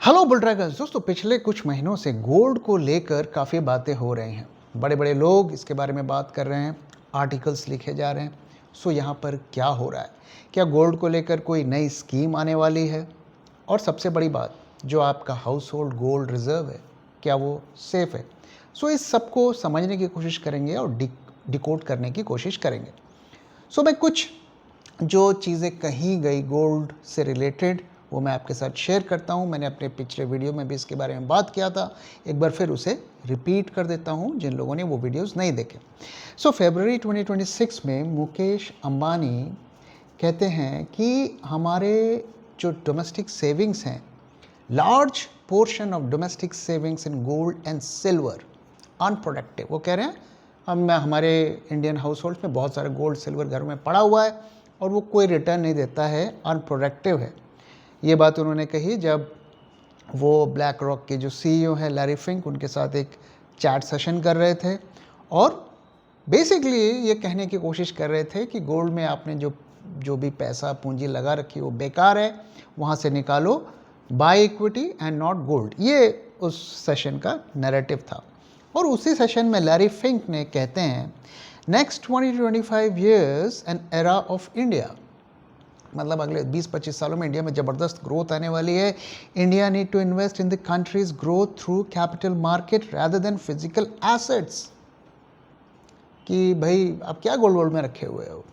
Hello bull draggers दोस्तों, पिछले कुछ महीनों से गोल्ड को लेकर काफ़ी बातें हो रही हैं। बड़े बड़े लोग इसके बारे में बात कर रहे हैं, आर्टिकल्स लिखे जा रहे हैं। सो यहाँ पर क्या हो रहा है? क्या गोल्ड को लेकर कोई नई स्कीम आने वाली है? और सबसे बड़ी बात, जो आपका हाउस होल्ड गोल्ड रिजर्व है, क्या वो सेफ़ है? सो इस सब को समझने की कोशिश करेंगे और डिकोड करने की कोशिश करेंगे। सो मैं कुछ जो चीज़ें कही गई गोल्ड से रिलेटेड, वो मैं आपके साथ शेयर करता हूँ। मैंने अपने पिछले वीडियो में भी इसके बारे में बात किया था, एक बार फिर उसे रिपीट कर देता हूँ जिन लोगों ने वो वीडियोस नहीं देखे। सो फरवरी 2026 में मुकेश अंबानी कहते हैं कि हमारे जो डोमेस्टिक सेविंग्स हैं, large portion of domestic savings in gold and silver unproductive. वो कह रहे हैं हम हमारे इंडियन हाउस होल्ड में बहुत सारा गोल्ड सिल्वर घर में पड़ा हुआ है और वो कोई रिटर्न नहीं देता है, अनप्रोडक्टिव है। ये बात उन्होंने कही जब वो ब्लैक रॉक के जो सीईओ है लैरी फिंक, उनके साथ एक चैट सेशन कर रहे थे और बेसिकली ये कहने की कोशिश कर रहे थे कि गोल्ड में आपने जो भी पैसा पूंजी लगा रखी वो बेकार है, वहाँ से निकालो, by equity and not gold. ये उस सेशन का नैरेटिव था। और उसी सेशन में लैरी फिंक ने कहते हैं next 20-25 years an era of India, मतलब अगले 20-25 सालों में इंडिया में ज़बरदस्त ग्रोथ आने वाली है। India need to invest in the country's growth through capital market rather than physical assets. कि भाई आप क्या गोल्ड वोल्ड में रखे हुए हो,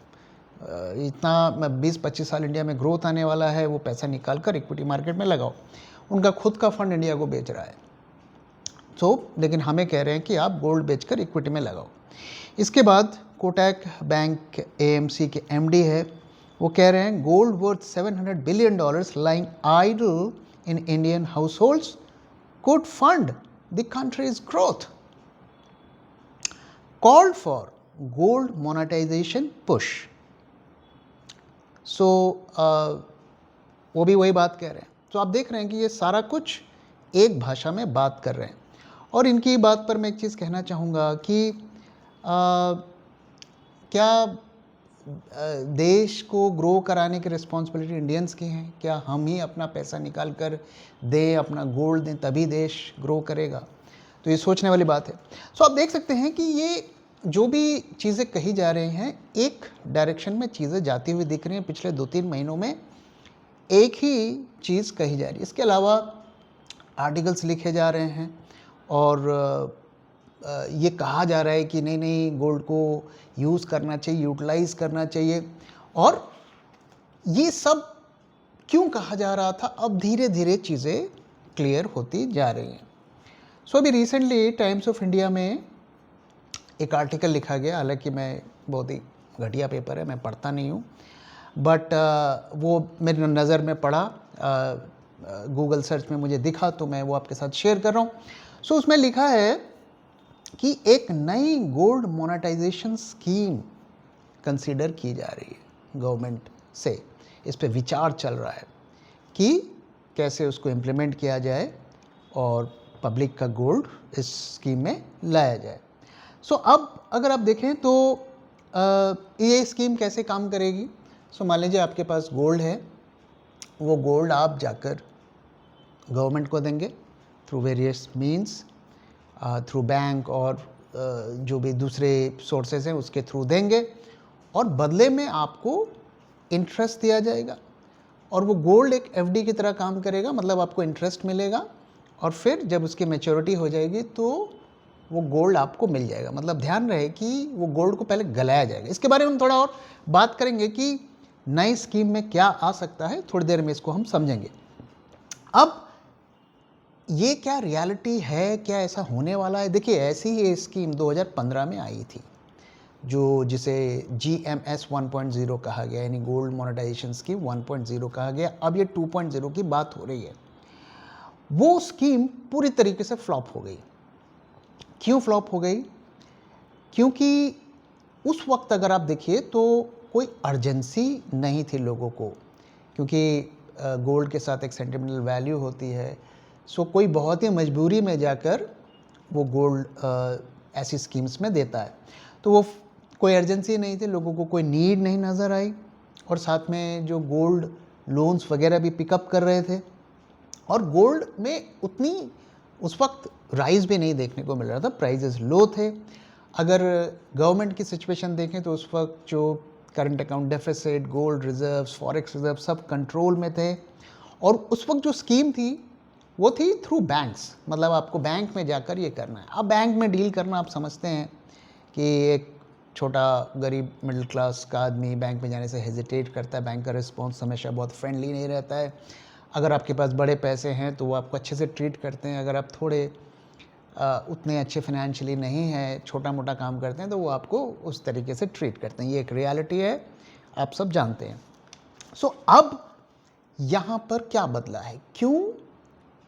इतना 20-25 साल इंडिया में ग्रोथ आने वाला है, वो पैसा निकाल कर इक्विटी मार्केट में लगाओ। उनका खुद का फंड इंडिया को बेच रहा है। लेकिन हमें कह रहे हैं कि आप गोल्ड बेचकर इक्विटी में लगाओ। इसके बाद कोटक बैंक एएमसी के एमडी है, वो कह रहे हैं gold worth $700 billion lying idle in Indian households could fund the country's growth. Called for gold monetisation push. So वो भी वही बात कह रहे हैं। तो आप देख रहे हैं कि ये सारा कुछ एक भाषा में बात कर रहे हैं। और इनकी बात पर मैं एक चीज़ कहना चाहूँगा कि क्या देश को ग्रो कराने की रिस्पॉन्सिबिलिटी इंडियंस की है? क्या हम ही अपना पैसा निकाल कर दें, अपना गोल्ड दें, तभी देश ग्रो करेगा? तो ये सोचने वाली बात है। सो आप देख सकते हैं कि ये जो भी चीज़ें कही जा रही हैं, एक डायरेक्शन में चीज़ें जाती हुई दिख रही हैं। पिछले 2-3 महीनों में एक ही चीज़ कही जा रही है। इसके अलावा आर्टिकल्स लिखे जा रहे हैं और ये कहा जा रहा है कि नहीं गोल्ड को यूज़ करना चाहिए, यूटिलाइज़ करना चाहिए। और ये सब क्यों कहा जा रहा था, अब धीरे धीरे चीज़ें क्लियर होती जा रही हैं। सो अभी रिसेंटली टाइम्स ऑफ इंडिया में एक आर्टिकल लिखा गया, हालांकि मैं बहुत ही घटिया पेपर है, मैं पढ़ता नहीं हूँ, बट वो मेरी नज़र में पड़ा, गूगल सर्च में मुझे दिखा, तो मैं वो आपके साथ शेयर कर रहा हूँ। सो उसमें लिखा है कि एक नई गोल्ड मोनेटाइजेशन स्कीम कंसीडर की जा रही है गवर्नमेंट से। इस पे विचार चल रहा है कि कैसे उसको इम्प्लीमेंट किया जाए और पब्लिक का गोल्ड इस स्कीम में लाया जाए। सो अब अगर आप देखें तो ये स्कीम कैसे काम करेगी। सो मान लीजिए आपके पास गोल्ड है, वो गोल्ड आप जाकर गवर्नमेंट को देंगे through various means, through bank और जो भी दूसरे सोर्सेज हैं उसके थ्रू देंगे, और बदले में आपको इंटरेस्ट दिया जाएगा। और वो गोल्ड एक एफडी की तरह काम करेगा, मतलब आपको इंटरेस्ट मिलेगा और फिर जब उसकी मैच्योरिटी हो जाएगी तो वो गोल्ड आपको मिल जाएगा। मतलब ध्यान रहे कि वो गोल्ड को पहले गलाया जाएगा। इसके बारे में हम थोड़ा और बात करेंगे कि नई स्कीम में क्या आ सकता है, थोड़ी देर में इसको हम समझेंगे। अब ये क्या रियलिटी है, क्या ऐसा होने वाला है? देखिए, ऐसी ही स्कीम 2015 में आई थी, जो जिसे GMS 1.0 कहा गया, यानी गोल्ड मोनेटाइजेशन स्कीम 1.0 कहा गया। अब ये 2.0 की बात हो रही है। वो स्कीम पूरी तरीके से फ्लॉप हो गई। क्यों फ्लॉप हो गई? क्योंकि उस वक्त अगर आप देखिए तो कोई अर्जेंसी नहीं थी लोगों को, क्योंकि गोल्ड के साथ एक सेंटिमेंटल वैल्यू होती है। सो कोई बहुत ही मजबूरी में जाकर वो गोल्ड ऐसी स्कीम्स में देता है। तो वो कोई अर्जेंसी नहीं थी, लोगों को कोई नीड नहीं नज़र आई। और साथ में जो गोल्ड लोन्स वगैरह भी पिकअप कर रहे थे, और गोल्ड में उतनी उस वक्त राइज भी नहीं देखने को मिल रहा था, प्राइजेस लो थे। अगर गवर्नमेंट की सिचुएशन देखें तो उस वक्त जो current account deficit, gold reserves, forex reserve सब कंट्रोल में थे। और उस वक्त जो स्कीम थी वो थी थ्रू बैंक्स, मतलब आपको बैंक में जाकर ये करना है। अब बैंक में डील करना आप समझते हैं कि एक छोटा गरीब मिडिल क्लास का आदमी बैंक में जाने से हेजिटेट करता है, बैंक का रिस्पॉन्स हमेशा बहुत फ्रेंडली नहीं रहता है। अगर आपके पास बड़े पैसे हैं तो वो आपको अच्छे से ट्रीट करते हैं, अगर आप थोड़े उतने अच्छे फाइनेंशियली नहीं हैं, छोटा मोटा काम करते हैं, तो वो आपको उस तरीके से ट्रीट करते हैं। ये एक रियलिटी है, आप सब जानते हैं। सो अब यहाँ पर क्या बदला है, क्यों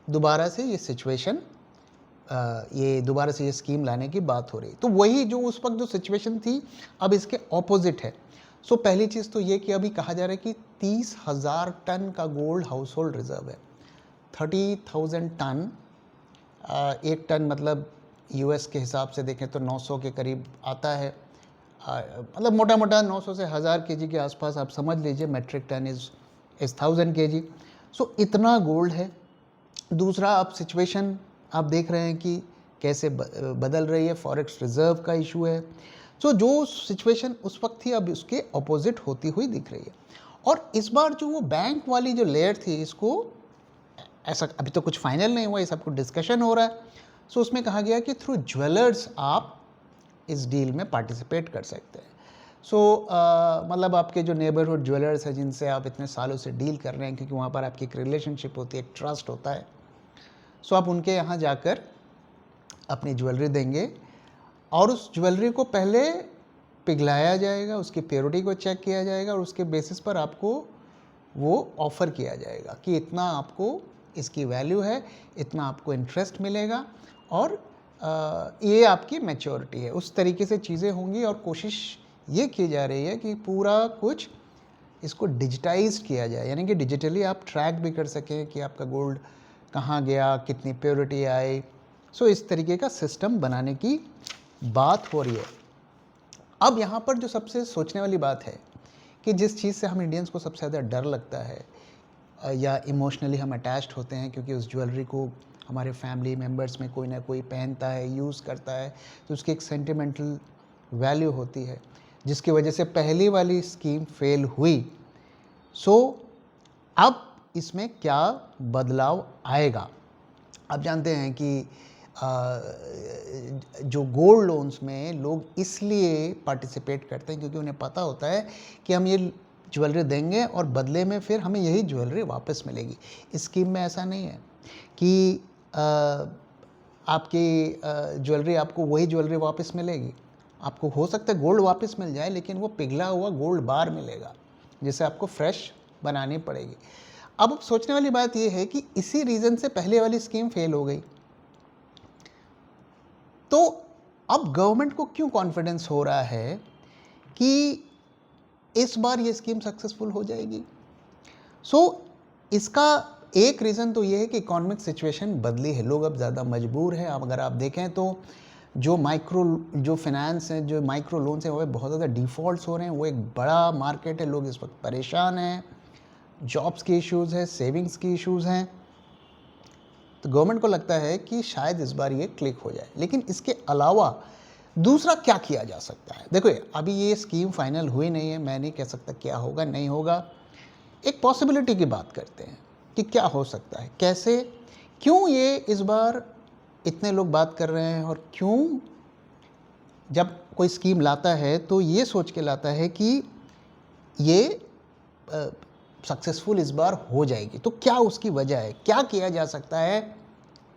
दोबारा से ये सिचुएशन, ये दोबारा से ये स्कीम लाने की बात हो रही? तो वही जो उस वक्त जो सिचुएशन थी अब इसके ऑपोजिट है। सो पहली चीज़ तो ये कि अभी कहा जा रहा है कि 30,000 टन का गोल्ड हाउस होल्ड रिजर्व है। 30,000 टन, एक टन मतलब यूएस के हिसाब से देखें तो 900 के करीब आता है, मतलब मोटा मोटा 900 से 1000 केजी के आसपास आप समझ लीजिए। Metric tonne is 1000 KG. So इतना गोल्ड है। दूसरा, अब सिचुएशन आप देख रहे हैं कि कैसे बदल रही है, फॉरेक्स रिजर्व का इशू है। सो जो सिचुएशन उस वक्त थी अब उसके ऑपोजिट होती हुई दिख रही है। और इस बार जो वो बैंक वाली जो लेयर थी, इसको ऐसा अभी तो कुछ फाइनल नहीं हुआ, ये सब कुछ डिस्कशन हो रहा है। सो उसमें कहा गया कि थ्रू ज्वेलर्स आप इस डील में पार्टिसिपेट कर सकते हैं। सो मतलब आपके जो नेबरहुड ज्वेलर्स हैं जिनसे आप इतने सालों से डील कर रहे हैं, क्योंकि वहाँ पर आपकी एक रिलेशनशिप होती है, एक ट्रस्ट होता है, सो आप उनके यहाँ जाकर अपनी ज्वेलरी देंगे और उस ज्वेलरी को पहले पिघलाया जाएगा, उसकी प्योरिटी को चेक किया जाएगा और उसके बेसिस पर आपको वो ऑफ़र किया जाएगा कि इतना आपको इसकी वैल्यू है, इतना आपको इंटरेस्ट मिलेगा और ये आपकी मैच्योरिटी है। उस तरीके से चीज़ें होंगी और कोशिश ये की जा रही है कि पूरा कुछ इसको डिजिटाइज किया जाए, यानी कि डिजिटली आप ट्रैक भी कर सकें कि आपका गोल्ड कहाँ गया, कितनी प्योरिटी आई। सो इस तरीके का सिस्टम बनाने की बात हो रही है। अब यहाँ पर जो सबसे सोचने वाली बात है कि जिस चीज़ से हम इंडियंस को सबसे ज़्यादा डर लगता है या इमोशनली हम अटैच्ड होते हैं, क्योंकि उस ज्वेलरी को हमारे फैमिली मेम्बर्स में कोई ना कोई पहनता है, यूज़ करता है, तो उसकी एक सेंटिमेंटल वैल्यू होती है, जिसकी वजह से पहली वाली स्कीम फेल हुई। सो अब इसमें क्या बदलाव आएगा? आप जानते हैं कि जो गोल्ड लोन्स में लोग इसलिए पार्टिसिपेट करते हैं क्योंकि उन्हें पता होता है कि हम ये ज्वेलरी देंगे और बदले में फिर हमें यही ज्वेलरी वापस मिलेगी। इस स्कीम में ऐसा नहीं है कि आपकी ज्वेलरी, आपको वही ज्वेलरी वापस मिलेगी। आपको हो सकता है गोल्ड वापस मिल जाए, लेकिन वो पिघला हुआ गोल्ड बार मिलेगा, जिसे आपको फ्रेश बनानी पड़ेगी। अब सोचने वाली बात यह है कि इसी रीज़न से पहले वाली स्कीम फेल हो गई, तो अब गवर्नमेंट को क्यों कॉन्फिडेंस हो रहा है कि इस बार ये स्कीम सक्सेसफुल हो जाएगी? सो इसका एक रीज़न तो ये है कि इकोनॉमिक सिचुएशन बदली है, लोग अब ज़्यादा मजबूर हैं। अब अगर आप देखें तो जो फाइनेंस हैं, जो माइक्रो लोन्स हैं, वो बहुत ज़्यादा डिफ़ॉल्ट्स हो रहे हैं। वो एक बड़ा मार्केट है, लोग इस वक्त परेशान हैं, जॉब्स के इश्यूज़ हैं, सेविंग्स के इश्यूज़ हैं। तो गवर्नमेंट को लगता है कि शायद इस बार ये क्लिक हो जाए। लेकिन इसके अलावा दूसरा क्या किया जा सकता है? देखो, अभी ये स्कीम फाइनल हुई नहीं है, मैं नहीं कह सकता क्या होगा नहीं होगा। एक पॉसिबिलिटी की बात करते हैं कि क्या हो सकता है, कैसे, क्यों ये इस बार इतने लोग बात कर रहे हैं, और क्यों जब कोई स्कीम लाता है तो ये सोच के लाता है कि ये सक्सेसफुल इस बार हो जाएगी। तो क्या उसकी वजह है, क्या किया जा सकता है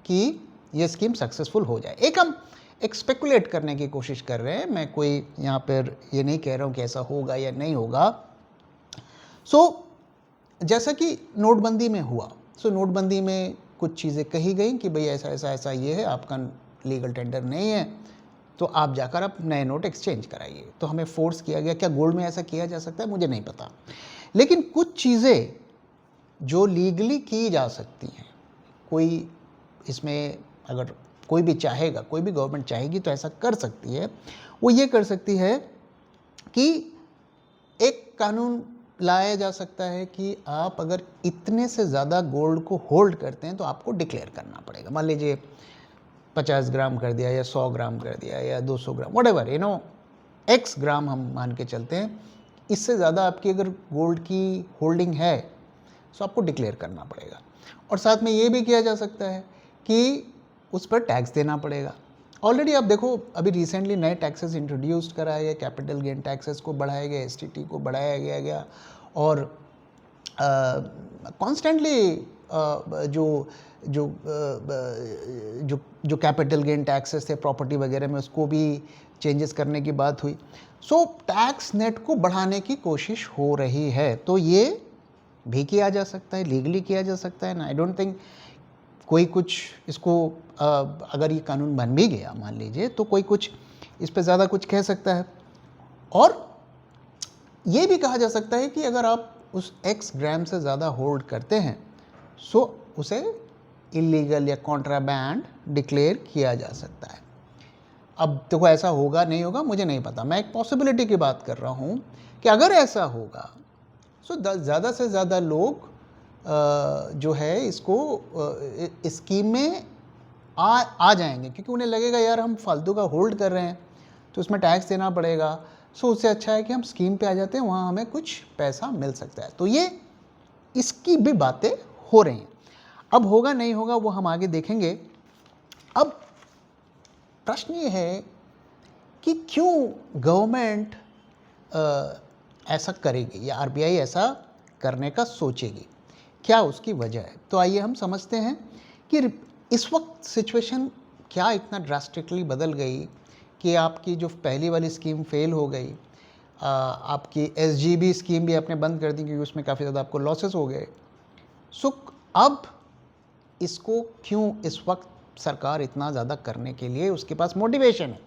कि ये स्कीम सक्सेसफुल हो जाए? हम एक स्पेकुलेट करने की कोशिश कर रहे हैं। मैं कोई यहाँ पर ये नहीं कह रहा हूँ कि ऐसा होगा या नहीं होगा। सो जैसा कि नोटबंदी में हुआ, नोटबंदी में कुछ चीज़ें कही गई कि भाई ऐसा ये है, आपका लीगल टेंडर नहीं है, तो आप जाकर आप नए नोट एक्सचेंज कराइए। तो हमें फोर्स किया गया। क्या गोल्ड में ऐसा किया जा सकता है? मुझे नहीं पता। लेकिन कुछ चीज़ें जो लीगली की जा सकती हैं, कोई इसमें अगर कोई भी चाहेगा, कोई भी गवर्नमेंट चाहेगी तो ऐसा कर सकती है। वो ये कर सकती है कि एक कानून लाया जा सकता है कि आप अगर इतने से ज़्यादा गोल्ड को होल्ड करते हैं तो आपको डिक्लेयर करना पड़ेगा। मान लीजिए 50 ग्राम कर दिया या 100 ग्राम कर दिया या 200 ग्राम, व्हाटएवर एक्स ग्राम हम मान के चलते हैं। इससे ज़्यादा आपकी अगर गोल्ड की होल्डिंग है तो आपको डिक्लेयर करना पड़ेगा। और साथ में ये भी किया जा सकता है कि उस पर टैक्स देना पड़ेगा। ऑलरेडी आप देखो, अभी रिसेंटली नए टैक्सेस इंट्रोड्यूस कराए गए, कैपिटल गेन टैक्सेस को बढ़ाया गया, एसटीटी को बढ़ाया गया और कॉन्स्टेंटली जो जो जो जो कैपिटल गेन टैक्सेस थे प्रॉपर्टी वगैरह में, उसको भी चेंजेस करने की बात हुई। सो टैक्स नेट को बढ़ाने की कोशिश हो रही है, तो ये भी किया जा सकता है, लीगली किया जा सकता है ना। आई डोंट थिंक कोई कुछ इसको अगर ये कानून बन भी गया मान लीजिए, तो कोई कुछ इस पे ज़्यादा कुछ कह सकता है। और ये भी कहा जा सकता है कि अगर आप उस एक्स ग्राम से ज़्यादा होल्ड करते हैं सो उसे इलीगल या कॉन्ट्राबैंड डिक्लेयर किया जा सकता है। अब देखो, ऐसा होगा नहीं होगा मुझे नहीं पता, मैं एक पॉसिबिलिटी की बात कर रहा हूँ कि अगर ऐसा होगा सो ज़्यादा से ज़्यादा लोग जो है इसको स्कीम में आ जाएंगे, क्योंकि उन्हें लगेगा यार हम फालतू का होल्ड कर रहे हैं तो उसमें टैक्स देना पड़ेगा। सो उससे अच्छा है कि हम स्कीम पे आ जाते हैं, वहाँ हमें कुछ पैसा मिल सकता है। तो ये इसकी भी बातें हो रही हैं। अब होगा नहीं होगा वो हम आगे देखेंगे। अब प्रश्न ये है कि क्यों गवर्नमेंट ऐसा करेगी या आरबीआई ऐसा करने का सोचेगी, क्या उसकी वजह है। तो आइए हम समझते हैं कि इस वक्त सिचुएशन क्या इतना ड्रास्टिकली बदल गई कि आपकी जो पहली वाली स्कीम फेल हो गई, आपकी एसजीबी स्कीम भी आपने बंद कर दी क्योंकि उसमें काफ़ी ज़्यादा आपको लॉसेस हो गए। सो अब इसको क्यों इस वक्त सरकार इतना ज़्यादा करने के लिए उसके पास मोटिवेशन है।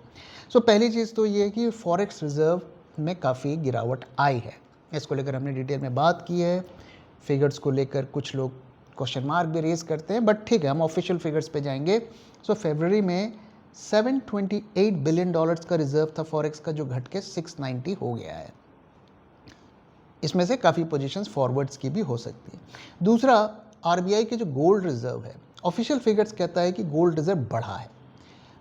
सो पहली चीज़ तो ये है कि फॉरेक्स रिजर्व में काफ़ी गिरावट आई है। इसको लेकर हमने डिटेल में बात की है। फिगर्स को लेकर कुछ लोग क्वेश्चन मार्क भी रेज करते हैं, बट ठीक है, हम ऑफिशियल फिगर्स पे जाएंगे। सो फरवरी में $728 बिलियन का रिजर्व था फॉरेक्स का, जो घट के 690 हो गया है। इसमें से काफ़ी पोजीशंस फॉरवर्ड्स की भी हो सकती है। दूसरा, आरबीआई के जो गोल्ड रिजर्व है, ऑफिशियल फिगर्स कहता है कि गोल्ड रिजर्व बढ़ा है।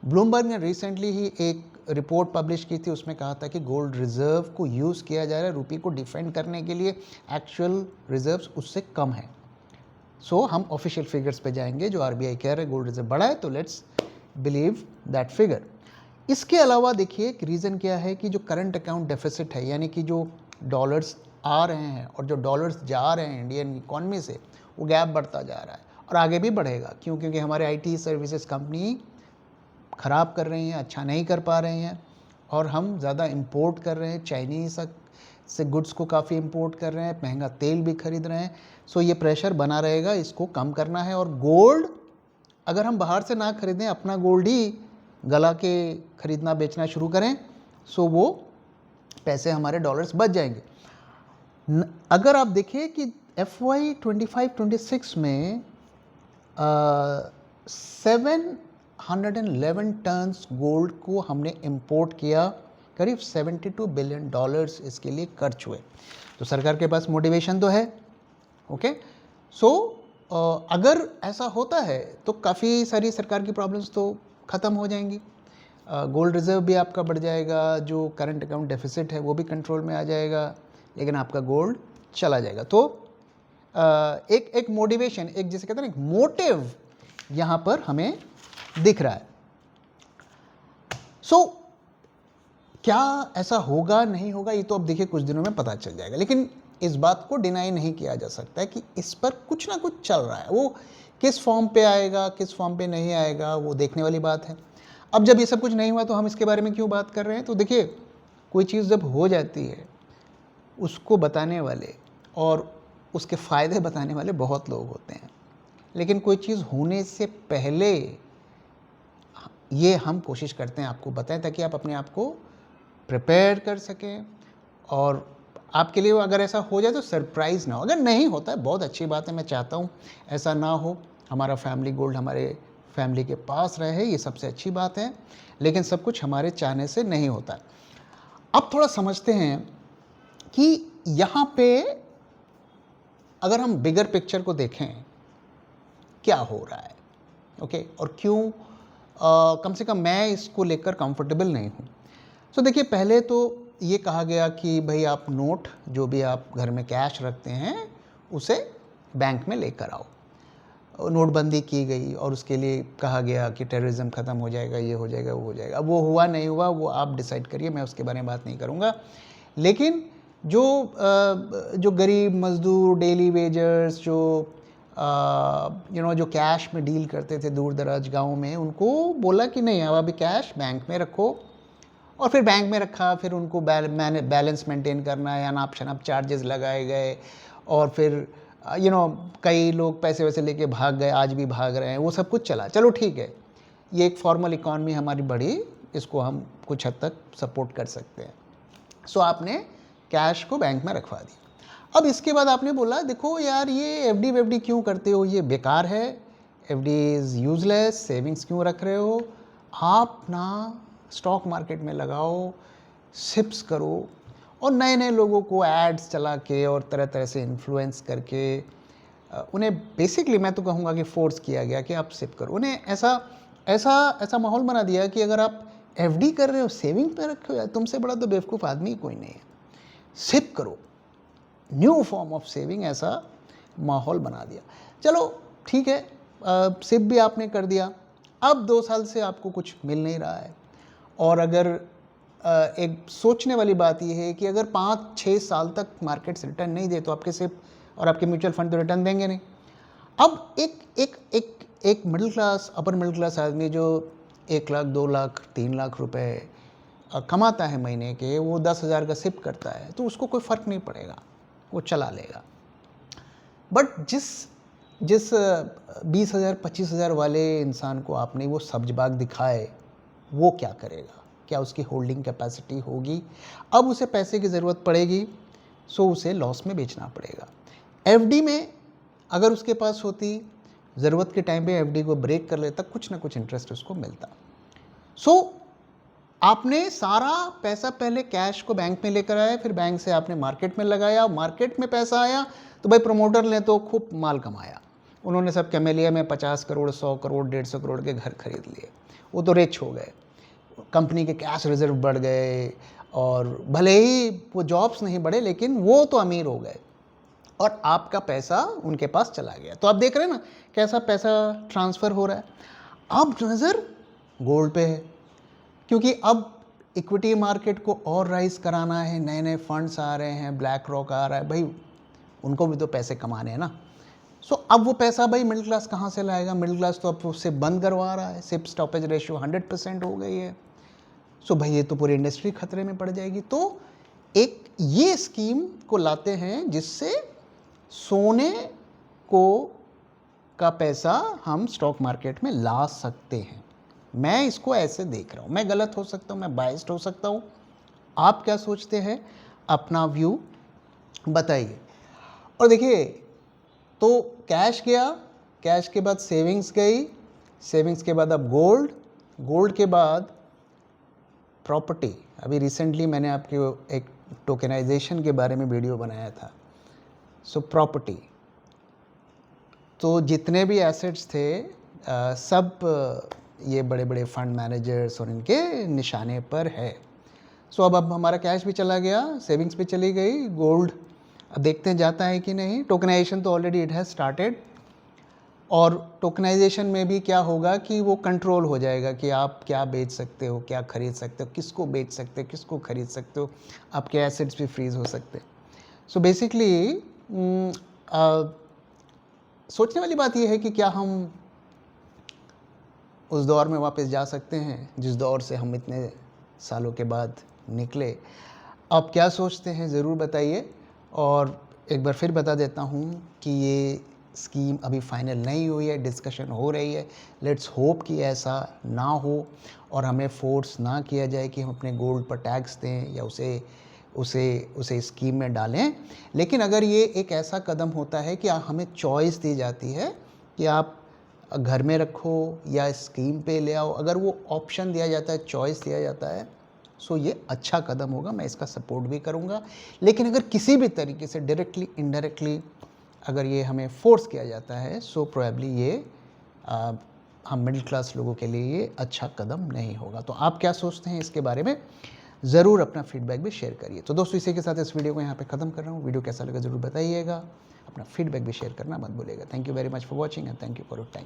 ब्लूमबर्ग ने रिसेंटली ही एक रिपोर्ट पब्लिश की थी, उसमें कहा था कि गोल्ड रिजर्व को यूज़ किया जा रहा है रुपये को डिफेंड करने के लिए, एक्चुअल रिजर्व्स उससे कम है। सो हम ऑफिशियल फिगर्स पे जाएंगे जो आरबीआई कह रहे हैं गोल्ड रिजर्व बढ़ा है, तो लेट्स बिलीव दैट फिगर। इसके अलावा देखिए कि रीज़न क्या है कि जो करंट अकाउंट डेफिसिट है, यानी कि जो डॉलर्स आ रहे हैं और जो डॉलर्स जा रहे हैं इंडियन इकॉनमी से, वो गैप बढ़ता जा रहा है और आगे भी बढ़ेगा। क्यों? क्योंकि हमारे आईटी सर्विसेज कंपनी ख़राब कर रही हैं, अच्छा नहीं कर पा रहे हैं, और हम ज़्यादा इंपोर्ट कर रहे हैं, चाइनीज़ से गुड्स को काफ़ी इंपोर्ट कर रहे हैं, महंगा तेल भी खरीद रहे हैं। सो ये प्रेशर बना रहेगा, इसको कम करना है। और गोल्ड अगर हम बाहर से ना खरीदें, अपना गोल्ड ही गला के खरीदना बेचना शुरू करें, सो वो पैसे हमारे डॉलर्स बच जाएंगे। अगर आप देखिए कि FY 25-26 में 711 टन्स गोल्ड को हमने इंपोर्ट किया, करीब $72 बिलियन इसके लिए खर्च हुए। तो सरकार के पास मोटिवेशन तो है। ओके, सो अगर ऐसा होता है तो काफ़ी सारी सरकार की प्रॉब्लम्स तो ख़त्म हो जाएंगी। गोल्ड रिजर्व भी आपका बढ़ जाएगा, जो करंट अकाउंट डेफिसिट है वो भी कंट्रोल में आ जाएगा, लेकिन आपका गोल्ड चला जाएगा। तो एक मोटिवेशन, एक जिसे कहते हैं एक मोटिव यहाँ पर हमें दिख रहा है। सो क्या ऐसा होगा नहीं होगा, ये तो अब देखिए कुछ दिनों में पता चल जाएगा। लेकिन इस बात को डिनाई नहीं किया जा सकता है कि इस पर कुछ ना कुछ चल रहा है। वो किस फॉर्म पे आएगा, किस फॉर्म पे नहीं आएगा, वो देखने वाली बात है। अब जब ये सब कुछ नहीं हुआ तो हम इसके बारे में क्यों बात कर रहे हैं। तो देखिए, कोई चीज़ जब हो जाती है उसको बताने वाले और उसके फ़ायदे बताने वाले बहुत लोग होते हैं, लेकिन कोई चीज़ होने से पहले ये हम कोशिश करते हैं आपको बताएं, ताकि आप अपने आप को प्रिपेयर कर सकें और आपके लिए अगर ऐसा हो जाए तो सरप्राइज़ ना हो। अगर नहीं होता है बहुत अच्छी बात है, मैं चाहता हूँ ऐसा ना हो, हमारा फैमिली गोल्ड हमारे फैमिली के पास रहे, ये सबसे अच्छी बात है, लेकिन सब कुछ हमारे चाहने से नहीं होता। अब थोड़ा समझते हैं कि यहाँ पे अगर हम बिगर पिक्चर को देखें क्या हो रहा है, ओके, और क्यों कम से कम मैं इसको लेकर कंफर्टेबल नहीं हूँ। सो देखिए, पहले तो ये कहा गया कि भाई आप नोट जो भी आप घर में कैश रखते हैं उसे बैंक में लेकर आओ। नोटबंदी की गई और उसके लिए कहा गया कि टेररिज्म ख़त्म हो जाएगा, ये हो जाएगा, वो हो जाएगा। अब वो हुआ नहीं हुआ वो आप डिसाइड करिए, मैं उसके बारे में बात नहीं करूँगा। लेकिन जो गरीब मजदूर, डेली वेजर्स, जो जो कैश में डील करते थे दूर दराज गाँव में, उनको बोला कि नहीं, अब अभी कैश बैंक में रखो। और फिर बैंक में रखा, फिर उनको बैलेंस मेंटेन करना है, अनाप शनाप चार्जेस लगाए गए, और फिर कई लोग पैसे वैसे लेके भाग गए, आज भी भाग रहे हैं, वो सब कुछ चला। चलो ठीक है, ये एक फॉर्मल इकॉनमी हमारी बढ़ी, इसको हम कुछ हद तक सपोर्ट कर सकते हैं। सो आपने कैश को बैंक में रखवा दिया। अब इसके बाद आपने बोला देखो यार, ये एफडी वेफडी क्यों करते हो, ये बेकार है, एफडी इज़ यूजलेस, सेविंग्स क्यों रख रहे हो, आप ना स्टॉक मार्केट में लगाओ, सिप्स करो, और नए नए लोगों को एड्स चला के और तरह तरह से इन्फ्लुएंस करके उन्हें बेसिकली मैं तो कहूँगा कि फोर्स किया गया कि आप सिप करो। उन्हें ऐसा माहौल बना दिया कि अगर आप एफडी कर रहे हो, सेविंग पे रखे हो, तुमसे बड़ा तो बेवकूफ़ आदमी कोई नहीं है, सिप करो, न्यू फॉर्म ऑफ सेविंग, ऐसा माहौल बना दिया। चलो ठीक है, सिप भी आपने कर दिया। अब 2 साल से आपको कुछ मिल नहीं रहा है, और अगर एक सोचने वाली बात यह है कि अगर 5-6 साल तक मार्केट्स रिटर्न नहीं दे तो आपके सिप और आपके म्यूचुअल फंड तो रिटर्न देंगे नहीं। अब एक middle class, upper middle class आदमी जो 1 लाख, 2 लाख, 3 लाख रुपए कमाता है महीने के, वो 10,000 का सिप करता है तो उसको कोई फ़र्क नहीं पड़ेगा, वो चला लेगा। बट जिस 20,000, 25,000 वाले इंसान को आपने वो सब्ज बाग दिखाए, वो क्या करेगा, क्या उसकी होल्डिंग कैपेसिटी होगी? अब उसे पैसे की ज़रूरत पड़ेगी, सो उसे लॉस में बेचना पड़ेगा। एफडी में अगर उसके पास होती, ज़रूरत के टाइम पे एफडी को ब्रेक कर लेता, कुछ ना कुछ इंटरेस्ट उसको मिलता। सो आपने सारा पैसा पहले कैश को बैंक में लेकर आया, फिर बैंक से आपने मार्केट में लगाया, मार्केट में पैसा आया तो भाई प्रमोटर ने तो खूब माल कमाया, उन्होंने सब कैमेलिया में 50 करोड़, 100 करोड़, 150 करोड़ के घर खरीद लिए, वो तो रिच हो गए, कंपनी के कैश रिजर्व बढ़ गए, और भले ही वो जॉब्स नहीं बढ़े लेकिन वो तो अमीर हो गए, और आपका पैसा उनके पास चला गया। तो आप देख रहे हैं ना कैसा पैसा ट्रांसफ़र हो रहा है। अब नज़र गोल्ड पे है, क्योंकि अब इक्विटी मार्केट को और राइज कराना है, नए नए फंड्स आ रहे हैं, ब्लैक रॉक आ रहा है, भाई उनको भी तो पैसे कमाने हैं ना। सो अब वो पैसा भाई मिडिल क्लास कहाँ से लाएगा? मिडिल क्लास तो अब उससे बंद करवा रहा है, सिप स्टॉपेज रेशियो 100% हो गई है। सो भाई ये तो पूरी इंडस्ट्री खतरे में पड़ जाएगी। तो एक ये स्कीम को लाते हैं जिससे सोने को का पैसा हम स्टॉक मार्केट में ला सकते हैं। मैं इसको ऐसे देख रहा हूँ, मैं गलत हो सकता हूँ, मैं बाइस्ड हो सकता हूँ, आप क्या सोचते हैं, अपना व्यू बताइए। और देखिए, तो कैश गया, कैश के बाद सेविंग्स गई, सेविंग्स के बाद अब गोल्ड, गोल्ड के बाद प्रॉपर्टी। अभी रिसेंटली मैंने आपके एक टोकेनाइजेशन के बारे में वीडियो बनाया था। सो प्रॉपर्टी, तो जितने भी एसेट्स थे सब ये बड़े बड़े फंड मैनेजर्स और इनके निशाने पर है। सो अब हमारा कैश भी चला गया, सेविंग्स भी चली गई, गोल्ड अब देखते हैं जाता है कि नहीं। टोकनाइजेशन तो ऑलरेडी इट हैज़ स्टार्टेड, और टोकनाइजेशन में भी क्या होगा कि वो कंट्रोल हो जाएगा कि आप क्या बेच सकते हो, क्या खरीद सकते हो, किसको बेच सकते हो, किसको खरीद सकते हो, आपके एसेट्स भी फ्रीज हो सकते हैं। सो बेसिकली सोचने वाली बात यह है कि क्या हम उस दौर में वापस जा सकते हैं जिस दौर से हम इतने सालों के बाद निकले। आप क्या सोचते हैं ज़रूर बताइए। और एक बार फिर बता देता हूँ कि ये स्कीम अभी फाइनल नहीं हुई है, डिस्कशन हो रही है। लेट्स होप कि ऐसा ना हो और हमें फोर्स ना किया जाए कि हम अपने गोल्ड पर टैक्स दें या उसे स्कीम में डालें। लेकिन अगर ये एक ऐसा कदम होता है कि हमें चॉइस दी जाती है कि आप घर में रखो या स्कीम पे ले आओ, अगर वो ऑप्शन दिया जाता है, चॉइस दिया जाता है, सो ये अच्छा कदम होगा, मैं इसका सपोर्ट भी करूँगा। लेकिन अगर किसी भी तरीके से डायरेक्टली इनडायरेक्टली अगर ये हमें फोर्स किया जाता है, सो प्रोबेबली ये हम मिडिल क्लास लोगों के लिए ये अच्छा कदम नहीं होगा। तो आप क्या सोचते हैं इसके बारे में, ज़रूर अपना फीडबैक भी शेयर करिए। तो दोस्तों इसी के साथ इस वीडियो को यहाँ पे ख़त्म कर रहा हूँ। वीडियो कैसा लगा ज़रूर बताइएगा, अपना फीडबैक भी शेयर करना मत भूलिएगा। Thank you very much for watching and thank you for your time.